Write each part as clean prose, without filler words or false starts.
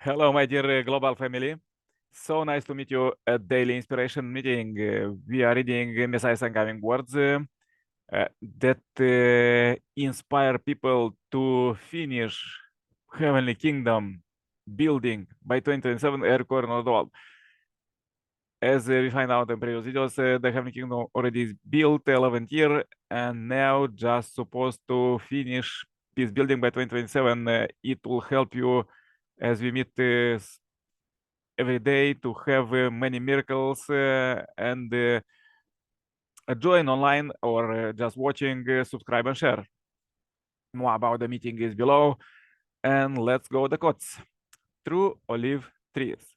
Hello, my dear global family. So nice to meet you at Daily Inspiration Meeting. We are reading Messiah's Uncommon Words that inspire people to finish Heavenly Kingdom building by 2027 air core around the world. As we find out in previous videos, the Heavenly Kingdom already is built 11th year and now just supposed to finish peace building by 2027. It will help you as we meet every day to have many miracles and join online or just watching, subscribe and share. More about the meeting is below. And let's go the quotes. True olive trees.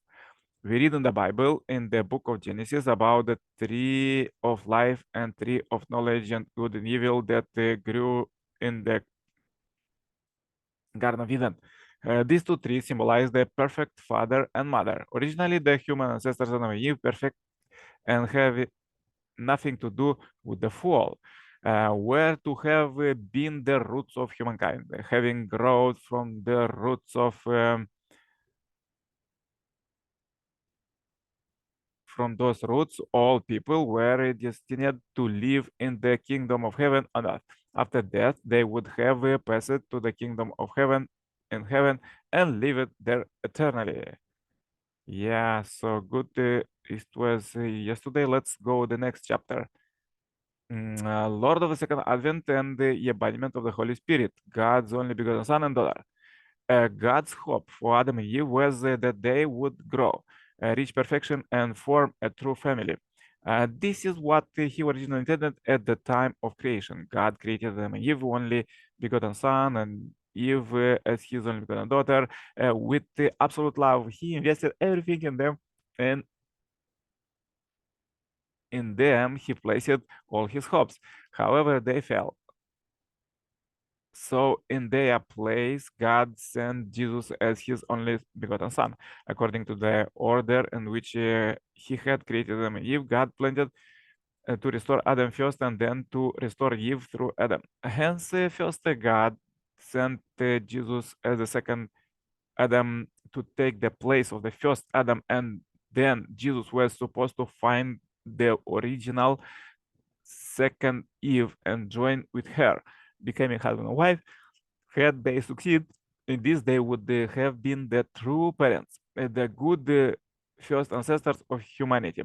We read in the Bible in the book of Genesis about the tree of life and tree of knowledge and good and evil that grew in the Garden of Eden. These two trees symbolize the perfect father and mother. Originally, the human ancestors of Eve, perfect and have nothing to do with the fall, were to have been the roots of humankind, having grown from the roots of from those roots, all people were destined to live in the kingdom of heaven on earth. After death, they would have passed to the kingdom of heaven in heaven and live it there eternally. Yeah, so good. It was yesterday. Let's go the next chapter. Lord of the Second Advent and the embodiment of the Holy Spirit, God's only begotten Son and daughter. God's hope for Adam and Eve was that they would grow, reach perfection, and form a true family. This is what He originally intended at the time of creation. God created Adam and Eve, only begotten Son, and Eve as His only begotten daughter. With absolute love, He invested everything in them, and in them He placed all His hopes. However, they fell. So in their place, God sent Jesus as his only begotten Son. According to the order in which he had created Adam and Eve, God planned to restore Adam first and then to restore Eve through Adam. Hence, first God sent Jesus as the second Adam to take the place of the first Adam, and then Jesus was supposed to find the original second Eve and join with her, becoming husband and wife. Had they succeed in this, they would have been the true parents, the good first ancestors of humanity.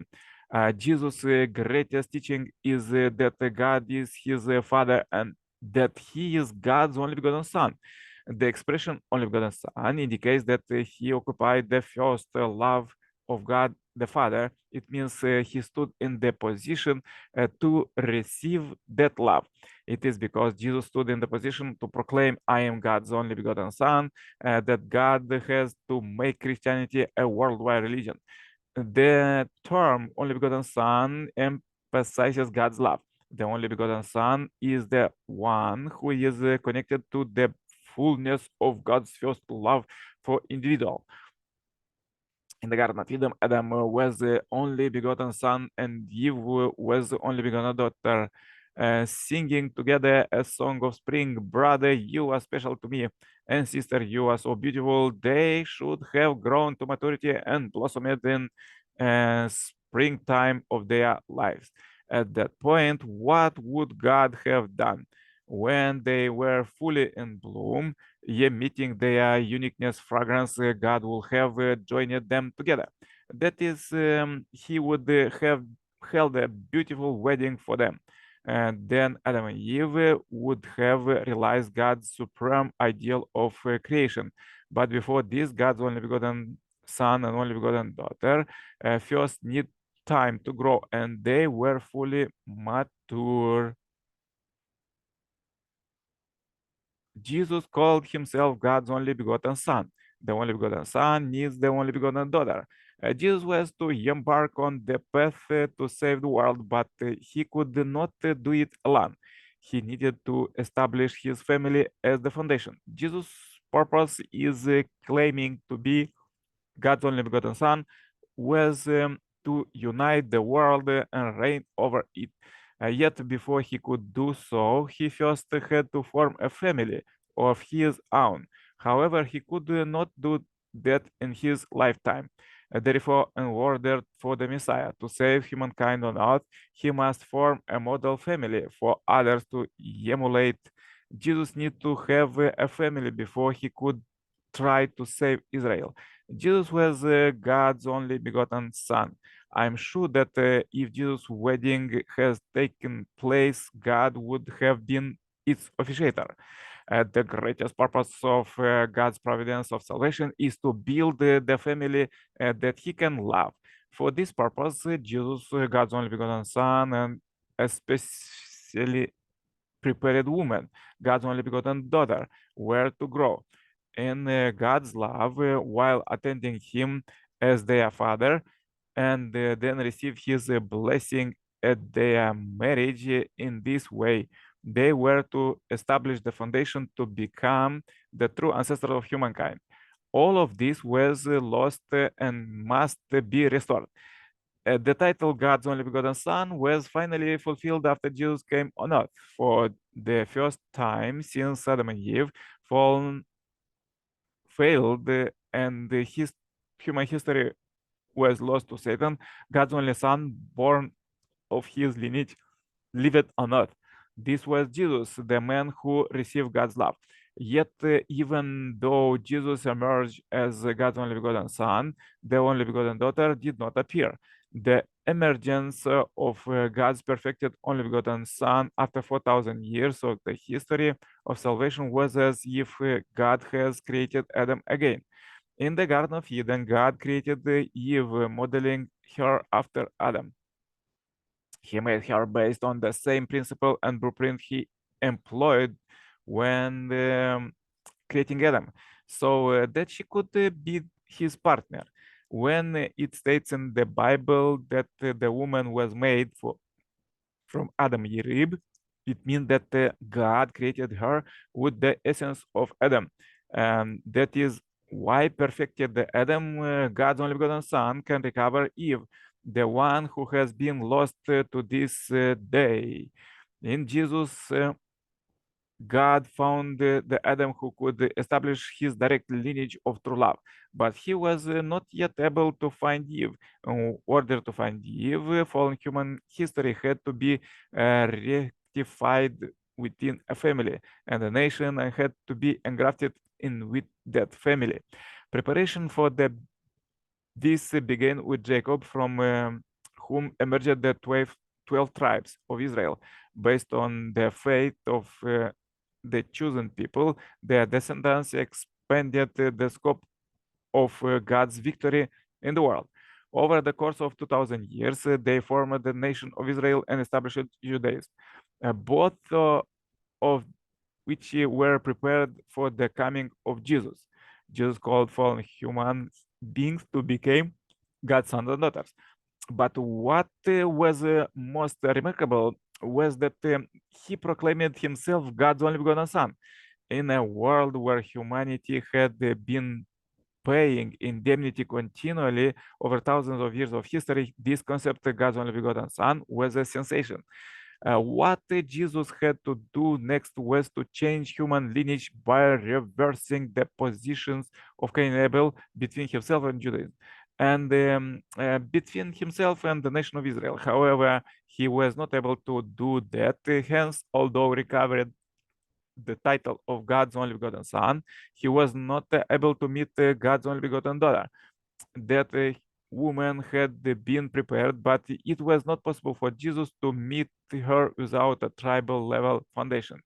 Jesus' greatest teaching is that God is his father and that he is God's only begotten son. The expression only begotten son indicates that he occupied the first love of God the Father. It means he stood in the position to receive that love. It is because Jesus stood in the position to proclaim, I am God's only begotten Son, that God has to make Christianity a worldwide religion. The term only begotten Son emphasizes God's love. The only begotten Son is the one who is connected to the fullness of God's first love for individual. In the Garden of Eden, Adam was the only begotten son, and Eve was the only begotten daughter, singing together a song of spring. Brother, you are special to me, and sister, you are so beautiful. They should have grown to maturity and blossomed in springtime of their lives. At that point, what would God have done? When they were fully in bloom, emitting their uniqueness fragrance, God will have joined them together. That is, he would have held a beautiful wedding for them. And then Adam and Eve would have realized God's supreme ideal of creation. But before this, God's only begotten son and only begotten daughter first need time to grow, and they were fully mature. Jesus called himself God's only begotten Son. The only begotten Son needs the only begotten daughter. Jesus was to embark on the path to save the world, but he could not do it alone. He needed to establish his family as the foundation. Jesus' purpose is claiming to be God's only begotten Son was to unite the world and reign over it. Yet before he could do so, he first had to form a family of his own. However, he could not do death in his lifetime. Therefore, in order for the Messiah to save humankind on earth, he must form a model family for others to emulate. Jesus needed to have a family before he could try to save Israel. Jesus was God's only begotten Son. I'm sure that if Jesus' wedding has taken place, God would have been its officiator. The greatest purpose of God's providence of salvation is to build the family that He can love. For this purpose, Jesus, God's only begotten Son, and especially prepared woman, God's only begotten daughter, were to grow in God's love while attending Him as their Father, and then receive His blessing at their marriage. In this way, they were to establish the foundation to become the true ancestor of humankind. All of this was lost and must be restored. The title God's only begotten Son was finally fulfilled after Jesus came on earth. For the first time since Adam and Eve fallen, failed, and his human history was lost to Satan, God's only Son, born of his lineage, lived on earth. This was Jesus, the man who received God's love. Yet, even though Jesus emerged as God's only begotten Son, the only begotten daughter did not appear. The emergence of God's perfected only begotten Son after 4,000 years of the history of salvation was as if God has created Adam again. In the Garden of Eden, God created Eve, modeling her after Adam. He made her based on the same principle and blueprint he employed when creating Adam, so that she could be his partner. When it states in the Bible that the woman was made from Adam Yerib, it means that God created her with the essence of Adam. That is why perfected the Adam, God's only begotten Son, can recover Eve, the one who has been lost to this day. In Jesus, God found the Adam who could establish his direct lineage of true love, but he was not yet able to find Eve. In order to find Eve, fallen human history had to be rectified within a family and a nation, and had to be engrafted in with that family. Preparation for this began with Jacob, from whom emerged the 12 tribes of Israel, based on the faith of the chosen people. Their descendants expanded the scope of God's victory in the world. Over the course of 2,000 years, they formed the nation of Israel and established Judaism. Both of which were prepared for the coming of Jesus. Jesus called fallen human beings to become God's sons and daughters. But what was most remarkable was that he proclaimed himself God's only begotten Son. In a world where humanity had been paying indemnity continually over thousands of years of history, this concept, God's only begotten Son, was a sensation. What Jesus had to do next was to change human lineage by reversing the positions of Cain and Abel between himself and Judaism, and between himself and the nation of Israel. However, he was not able to do that. Hence, although recovered the title of God's only begotten Son, he was not able to meet God's only begotten daughter. That woman had been prepared, but it was not possible for Jesus to meet her without a tribal level foundation.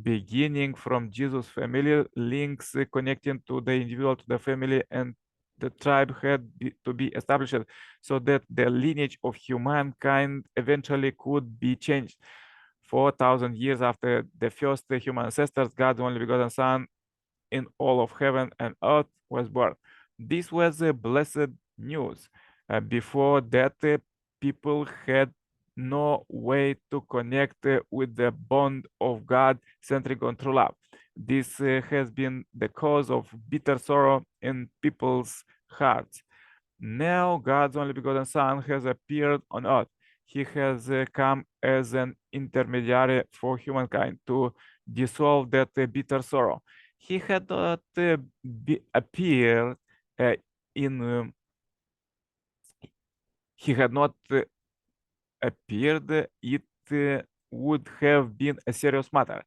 Beginning from Jesus' family, links connecting to the individual to the family and the tribe had to be established so that the lineage of humankind eventually could be changed. 4,000 years after the first human ancestors, God's only begotten Son in all of heaven and earth was born. This was blessed news. Before that, people had no way to connect with the bond of God centered on true love. This has been the cause of bitter sorrow in people's hearts. Now God's only begotten Son has appeared on earth. He has come as an intermediary for humankind to dissolve that bitter sorrow. He had not appeared in he had not appeared, it would have been a serious matter.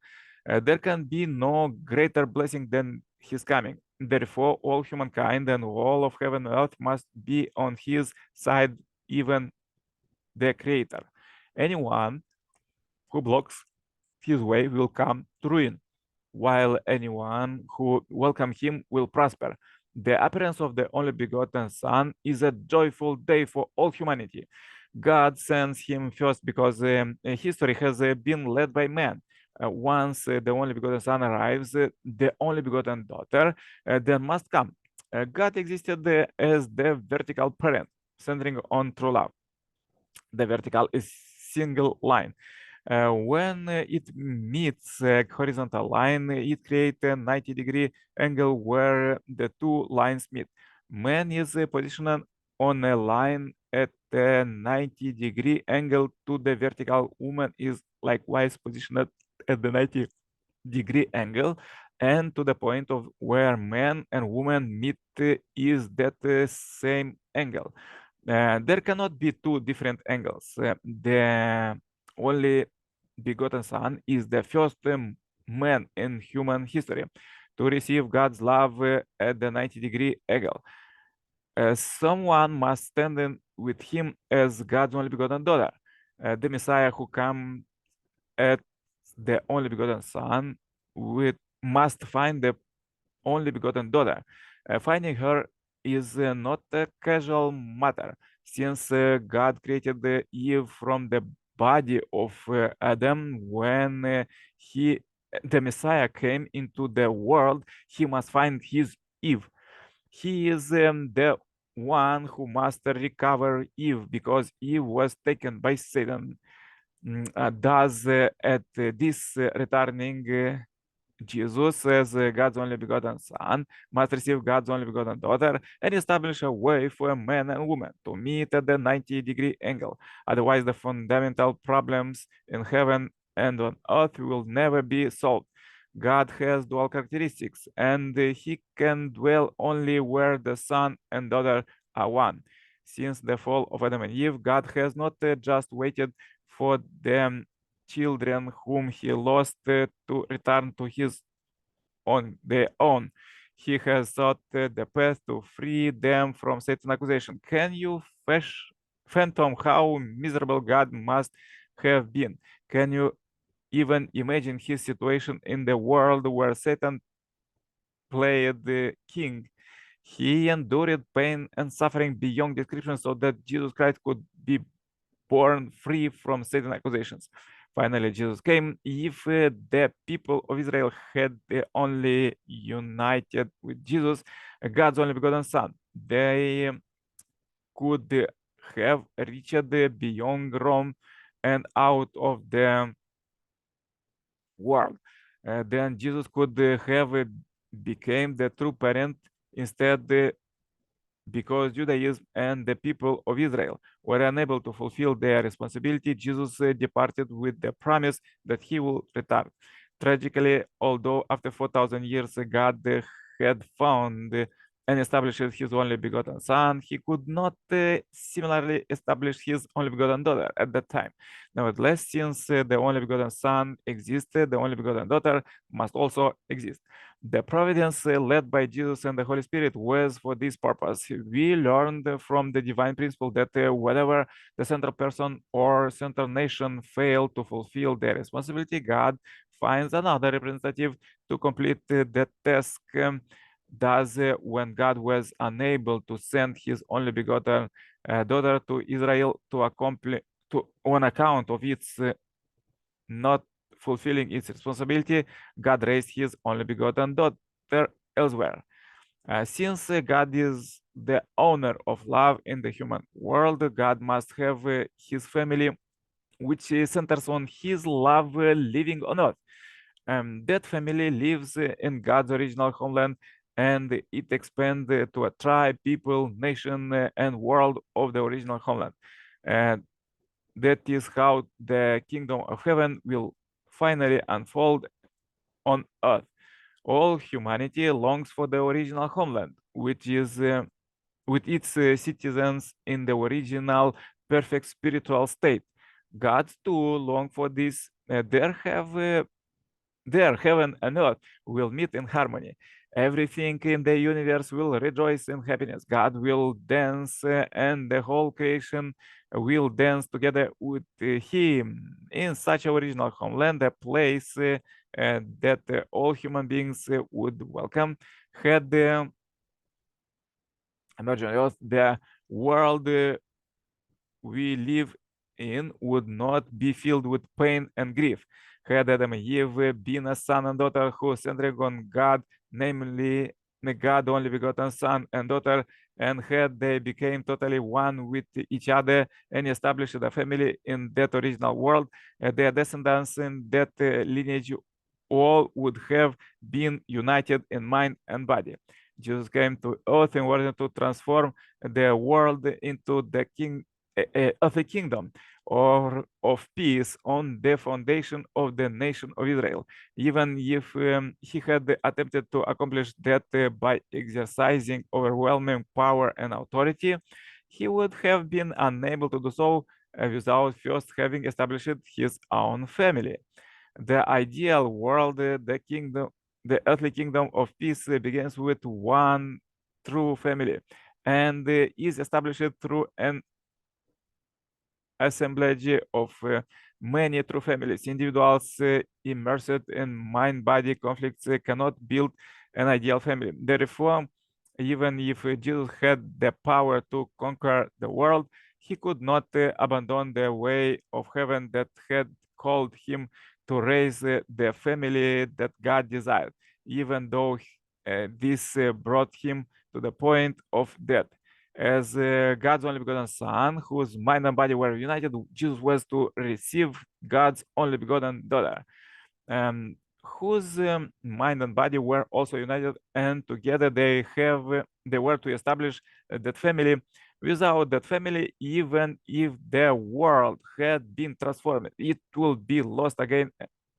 There can be no greater blessing than his coming. Therefore, all humankind and all of heaven and earth must be on his side, even the Creator. Anyone who blocks his way will come to ruin, while anyone who welcomes him will prosper. The appearance of the only begotten Son is a joyful day for all humanity. God sends him first because history has been led by man. Once the only begotten Son arrives, the only begotten daughter then must come. God existed as the vertical parent, centering on true love. The vertical is single line. When it meets a horizontal line, it creates a 90-degree angle where the two lines meet. Man is positioned on a line at a 90-degree angle to the vertical. Woman is likewise positioned at the 90-degree angle, and to the point of where man and woman meet is that same angle. There cannot be two different angles. The only begotten Son is the first man in human history to receive God's love at the 90-degree angle. Someone must stand in with him as God's only begotten daughter. The Messiah who comes at the only begotten Son must find the only begotten daughter. Finding her is not a casual matter, since God created Eve from the body of Adam. When the Messiah came into the world, he must find his Eve. He is the one who must recover Eve, because Eve was taken by Satan. Thus, at this returning Jesus, as God's only begotten Son, must receive God's only begotten daughter and establish a way for a man and woman to meet at the 90-degree angle. Otherwise, the fundamental problems in heaven and on earth will never be solved. God has dual characteristics, and he can dwell only where the son and daughter are one. Since the fall of Adam and Eve, God has not just waited for them children whom he lost to return to his on their own. He has sought the path to free them from Satan's accusation. Can you fathom how miserable God must have been? Can you even imagine his situation in the world where Satan played the king? He endured pain and suffering beyond description so that Jesus Christ could be born free from Satan's accusations. Finally, Jesus came. If the people of Israel had only united with Jesus, God's only begotten Son, they could have reached beyond Rome and out of the world. Then Jesus could have became the true parent instead, because Judaism and the people of Israel were unable to fulfill their responsibility. Jesus departed with the promise that he will return. Tragically, although after 4,000 years God had found and established his only begotten Son, he could not similarly establish his only begotten daughter at that time. Nevertheless, since the only begotten Son existed, the only begotten daughter must also exist. The providence led by Jesus and the Holy Spirit was for this purpose. We learned from the divine principle that whatever the central person or central nation fail to fulfill their responsibility, God finds another representative to complete the task. Thus, when God was unable to send his only begotten daughter to Israel to accomplish on account of its not fulfilling its responsibility, God raised his only begotten daughter elsewhere. Since God is the owner of love in the human world, God must have his family, which centers on his love living on earth. That family lives in God's original homeland, and it expands to a tribe, people, nation, and world of the original homeland. And that is how the kingdom of heaven will finally unfold on earth. All humanity longs for the original homeland, which is with its citizens in the original perfect spiritual state. Gods too long for this. There heaven and earth will meet in harmony. Everything in the universe will rejoice in happiness. God will dance, and the whole creation will dance together with Him in such original homeland, a place that all human beings would welcome. Had the emerging earth, the world we live in would not be filled with pain and grief. Had Adam and Eve been a son and daughter who centered on God, namely the God only begotten son and daughter, and had they became totally one with each other and established a family in that original world, their descendants in that lineage all would have been united in mind and body. Jesus came to earth in order to transform the world into the king of a kingdom or of peace on the foundation of the nation of Israel. Even if he had attempted to accomplish that by exercising overwhelming power and authority, he would have been unable to do so without first having established his own family. The ideal world, the earthly kingdom of peace begins with one true family and is established through an assemblage of many true families. Individuals immersed in mind-body conflicts cannot build an ideal family. The reform, even if Jesus had the power to conquer the world, he could not abandon the way of heaven that had called him to raise the family that God desired, even though this brought him to the point of death. As God's only begotten Son, whose mind and body were united, Jesus was to receive God's only begotten daughter, whose mind and body were also united, and together they were to establish that family. Without that family, even if the world had been transformed, it will be lost again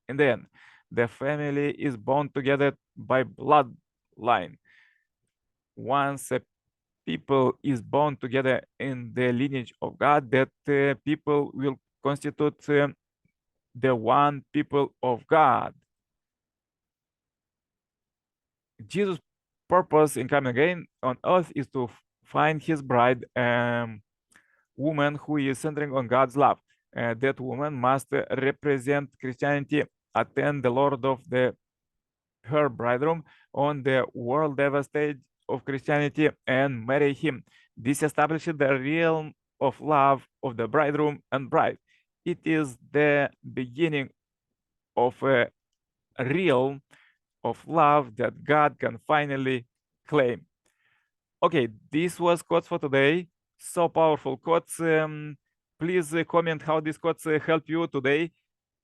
in the end. The family is bound together by bloodline. Once a people is bound together in the lineage of God, that people will constitute the one people of God. Jesus' purpose in coming again on earth is to find his bride, woman who is centering on God's love. That woman must represent Christianity, attend the Lord of her bridegroom on the world level stage of Christianity, and marry him. This establishes the realm of love of the bridegroom and bride. It is the beginning of a realm of love that God can finally claim. Okay, this was quotes for today. So powerful quotes. Please comment how these quotes help you today,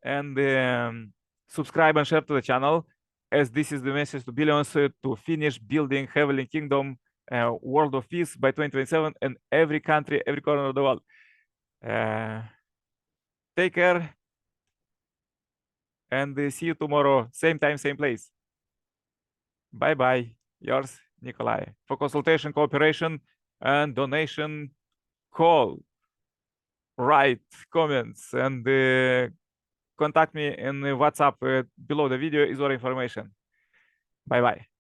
and subscribe and share to the channel, as this is the message to billions to finish building heavenly kingdom, world of peace by 2027 in every country, every corner of the world. Take care, and see you tomorrow, same time, same place. Bye bye. Yours, Nicolae. For consultation, cooperation, and donation, call, write comments, and contact me in WhatsApp. Below the video is all information. Bye bye.